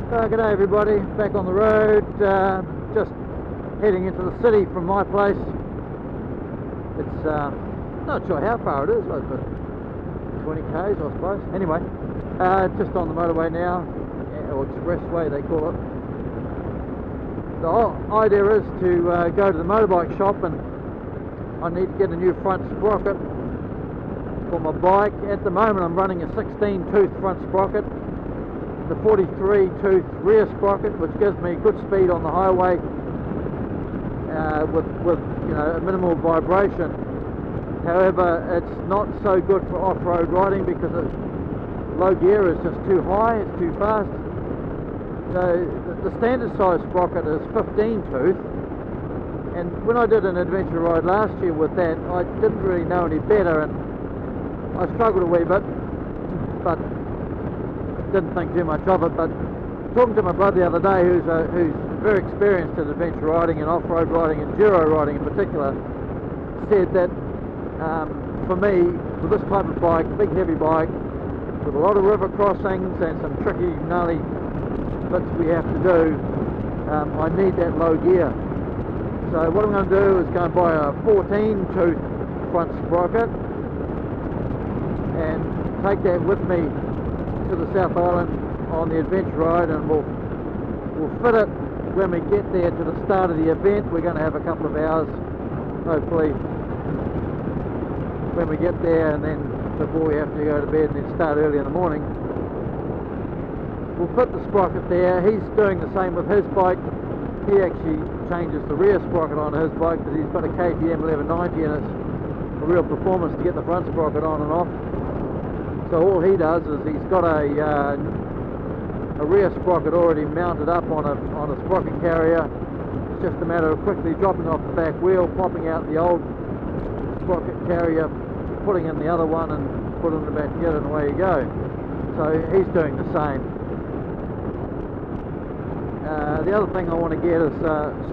G'day everybody, back on the road, just heading into the city from my place. It's not sure how far it is, but 20 k's I suppose. Anyway, just on the motorway now, or expressway they call it. The whole idea is to go to the motorbike shop, and I need to get a new front sprocket for my bike. At the moment I'm running a 16 tooth front sprocket, the 43 tooth rear sprocket, which gives me good speed on the highway with you know, a minimal vibration. However, it's not so good for off-road riding because low gear is just too high, it's too fast. So the standard size sprocket is 15 tooth, and when I did an adventure ride last year with that, I didn't really know any better, and I struggled a wee bit, but didn't think too much of it. But talking to my brother the other day, who's very experienced in adventure riding and off-road riding and enduro riding in particular, said that for me, with this type of bike, big heavy bike, with a lot of river crossings and some tricky gnarly bits we have to do, I need that low gear. So what I'm going to do is go and buy a 14 tooth front sprocket and take that with me to the South Island on the adventure ride, and we'll fit it when we get there to the start of the event. We're going to have a couple of hours hopefully when we get there, and then before we have to go to bed and then start early in the morning, we'll fit the sprocket there. He's doing the same with his bike. He actually changes the rear sprocket on his bike because he's got a KTM 1190, and it's a real performance to get the front sprocket on and off. So all he does is he's got a rear sprocket already mounted up on a sprocket carrier. It's just a matter of quickly dropping off the back wheel, popping out the old sprocket carrier, putting in the other one and putting it back together, and away you go. So he's doing the same. The other thing I want to get is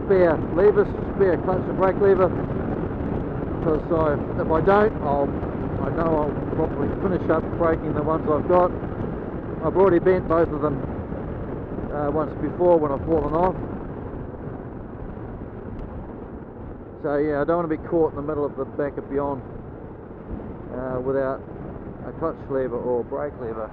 spare levers, spare clutch and brake lever, because if I don't, I know I'll probably finish up breaking the ones I've got. I've already bent both of them once before when I've fallen off. So yeah, I don't want to be caught in the middle of the back of beyond without a clutch lever or brake lever.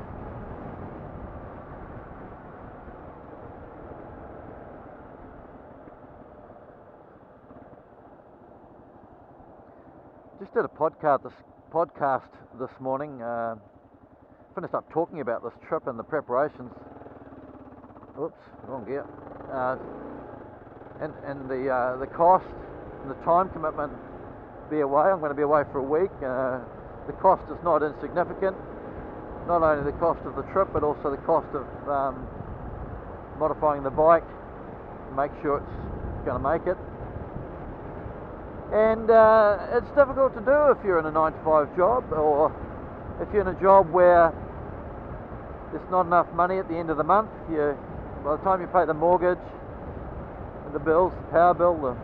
Just did a podcast this morning. Finished up talking about this trip and the preparations. Oops, wrong gear. And the cost and the time commitment to be away. I'm going to be away for a week. The cost is not insignificant. Not only the cost of the trip, but also the cost of modifying the bike to make sure it's going to make it. And it's difficult to do if you're in a 9-to-5 job, or if you're in a job where there's not enough money at the end of the month. By the time you pay the mortgage and the bills, the power bill, the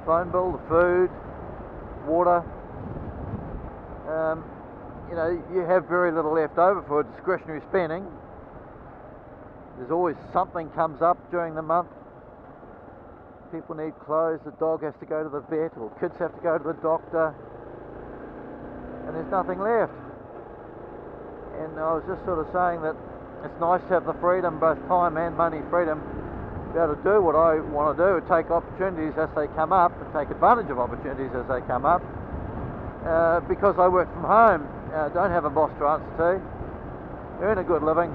phone bill, the food, water, you know, you have very little left over for discretionary spending. There's always something comes up during the month. People need clothes, the dog has to go to the vet, or kids have to go to the doctor, and there's nothing left. And I was just sort of saying that it's nice to have the freedom, both time and money freedom, to be able to do what I want to do, take opportunities as they come up, and take advantage of opportunities as they come up, because I work from home, don't have a boss to answer to, earn a good living,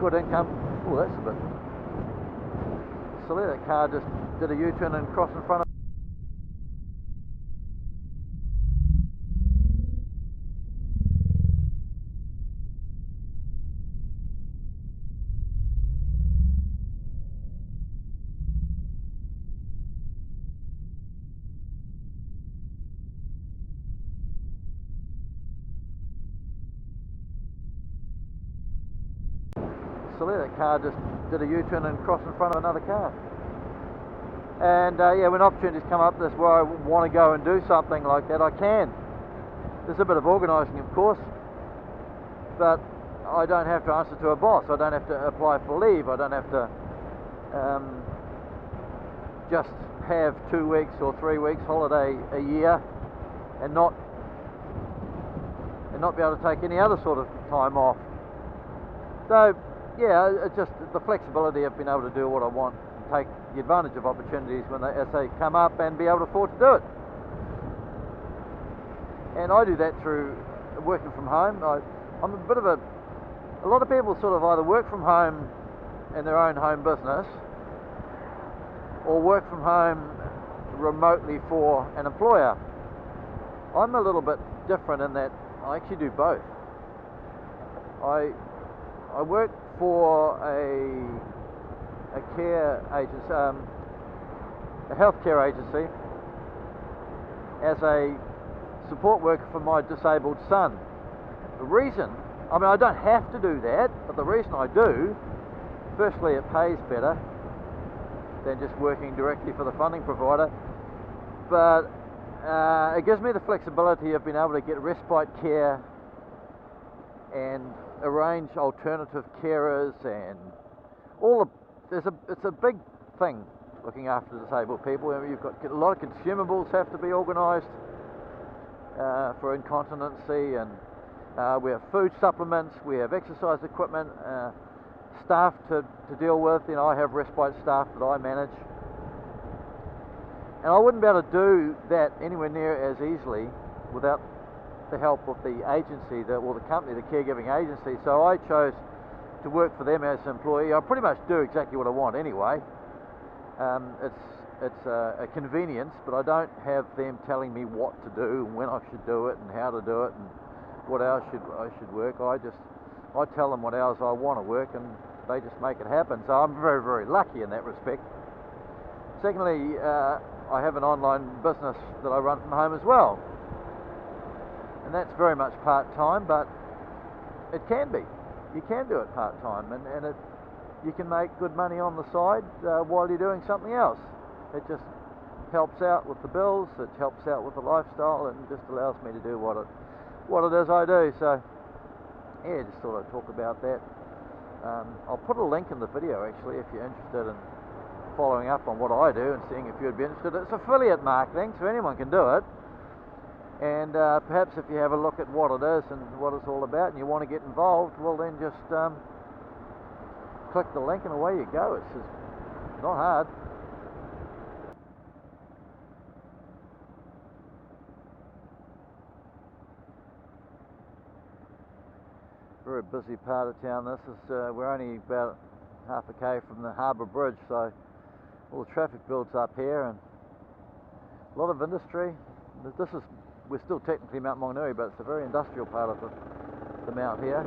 good income. Oh, that's a bit silly, that car just did a U-turn and crossed in front of silly, that car just did a U-turn and crossed in front of another car. And yeah, when opportunities come up, that's where I want to go and do something like that, I can. There's a bit of organising, of course, but I don't have to answer to a boss. I don't have to apply for leave. I don't have to just have 2 weeks or 3 weeks holiday a year and not be able to take any other sort of time off. So yeah, it's just the flexibility of being able to do what I want, and take the advantage of opportunities as they come up, and be able to afford to do it. And I do that through working from home. I'm a bit of a lot of people sort of either work from home in their own home business or work from home remotely for an employer. I'm a little bit different in that I actually do both. I work for a care agency, a healthcare agency, as a support worker for my disabled son. The reason, I mean, I don't have to do that, but the reason I do, firstly, it pays better than just working directly for the funding provider, but it gives me the flexibility of being able to get respite care and arrange alternative carers, and it's a big thing looking after disabled people. You've got a lot of consumables have to be organised for incontinency, and we have food supplements, we have exercise equipment, staff to deal with. You know, I have respite staff that I manage, and I wouldn't be able to do that anywhere near as easily without the help of the agency, the company, the caregiving agency. So I chose to work for them as an employee. I pretty much do exactly what I want anyway. It's a convenience, but I don't have them telling me what to do and when I should do it and how to do it and what hours I should work. I tell them what hours I want to work, and they just make it happen. So I'm very, very lucky in that respect. Secondly, I have an online business that I run from home as well, and that's very much part-time, but it can be. You can do it part-time, and you can make good money on the side while you're doing something else. It just helps out with the bills, it helps out with the lifestyle, and just allows me to do what it is I do. So yeah, just thought I'd talk about that. I'll put a link in the video actually if you're interested in following up on what I do and seeing if you'd be interested. It's affiliate marketing, so anyone can do it. And perhaps if you have a look at what it is and what it's all about and you want to get involved, well then just click the link and away you go. It's just not hard. Very busy part of town. This is we're only about half a k from the harbour bridge, so all the traffic builds up here and a lot of industry. We're still technically Mount Maunganui, but it's a very industrial part of the mount here.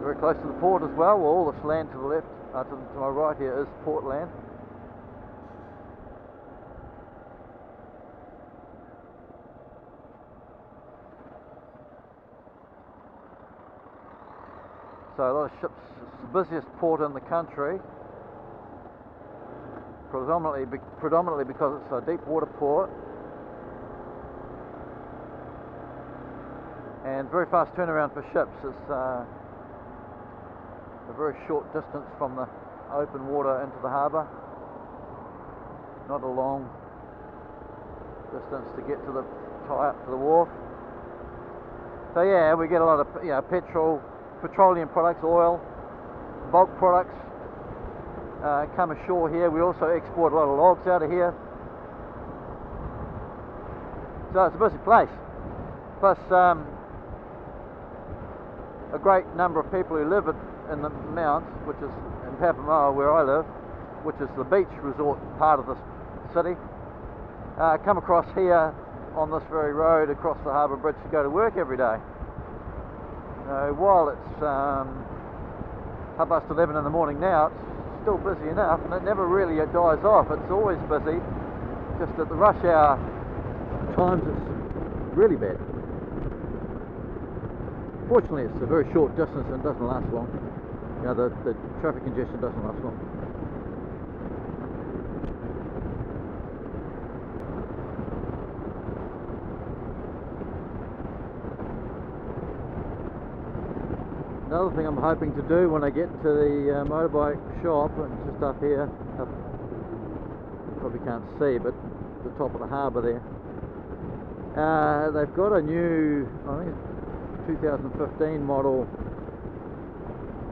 Very close to the port as well. Well, all this land to the left, to my right here is port land. So a lot of ships. It's the busiest port in the country, predominantly because it's a deep water port and very fast turnaround for ships. It's a very short distance from the open water into the harbour, not a long distance to get to the tie up to the wharf. So yeah, we get a lot of petroleum products, oil, bulk products come ashore here. We also export a lot of logs out of here. So it's a busy place. Plus a great number of people who live in the Mount, which is in Papamoa where I live, which is the beach resort part of the city, come across here on this very road across the harbour bridge to go to work every day. While it's 11:30 in the morning now, it's still busy enough, and it never really dies off. It's always busy, just at the rush hour times it's really bad. Fortunately, it's a very short distance and doesn't last long. You know, the traffic congestion doesn't last long. Another thing I'm hoping to do when I get to the motorbike shop, just up here, up, you probably can't see, but the top of the harbour there, they've got a new, I think it's 2015 model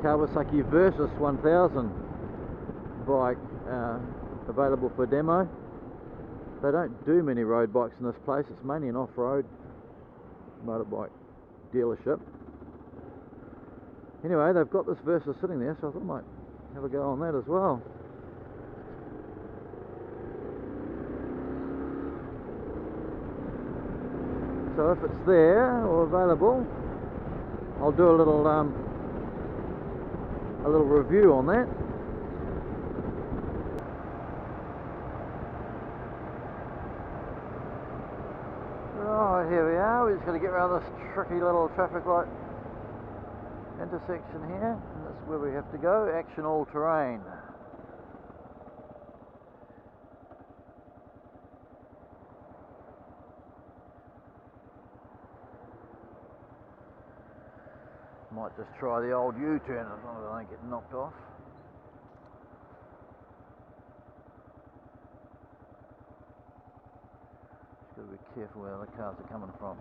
Kawasaki Versus 1000 bike available for demo. They don't do many road bikes in this place, it's mainly an off-road motorbike dealership. Anyway, they've got this Versus sitting there, so I thought I might have a go on that as well. So if it's there or available, I'll do a little review on that. Right, here we are. We're just going to get around this tricky little traffic light intersection here, and that's where we have to go. Action all terrain. Might just try the old U-turn as long as I don't get knocked off. Just got to be careful where the cars are coming from.